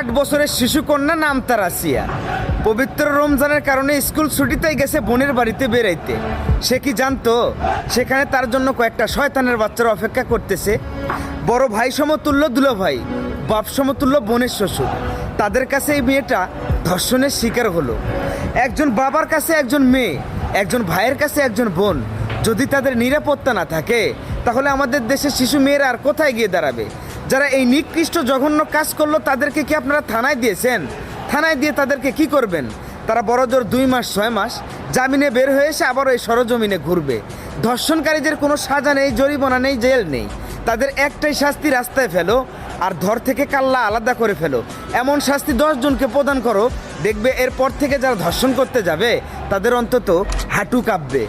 8 বছরের শিশুকন্যা নাম তার আসিয়া। পবিত্র রমজানের কারণে স্কুল ছুটিতেই গেছে বোনের বাড়িতে বেরাইতে। সে কি জানতো সেখানে তার জন্য কয়েকটা শয়তানের বাচ্চারা অপেক্ষা করতেছে? বড় ভাই সমতুল্য দুলো ভাই, বাপ সমতুল্য বোনের শ্বশুর, তাদের কাছে এই মেয়েটা ধর্ষণের শিকার হলো। একজন বাবার কাছে একজন মেয়ে, একজন ভাইয়ের কাছে একজন বোন। যদি তাদের নিরাপত্তা না থাকে তাহলে আমাদের দেশের শিশু মেয়েরা আর কোথায় গিয়ে দাঁড়াবে? যারা এই নিকৃষ্ট জঘন্য কাজ করলো তাদেরকে কি আপনারা থানায় দিয়েছেন? থানায় দিয়ে তাদেরকে কি করবেন? তারা বড়জোর 2 মাস 6 মাস জামিনে বের হয়ে এসে আবারও এই সরজমিনে ঘুরবে। ধর্ষণকারীদের কোনো সাজা নেই, জরিমানা নেই, জেল নেই। তাদের একটাই শাস্তি, রাস্তায় ফেলো আর ধর থেকে কাল্লা আলাদা করে ফেলো। এমন শাস্তি 10 জনকে প্রদান করো, দেখবে এরপর থেকে যারা ধর্ষণ করতে যাবে তাদের অন্তত হাঁটু কাঁপবে।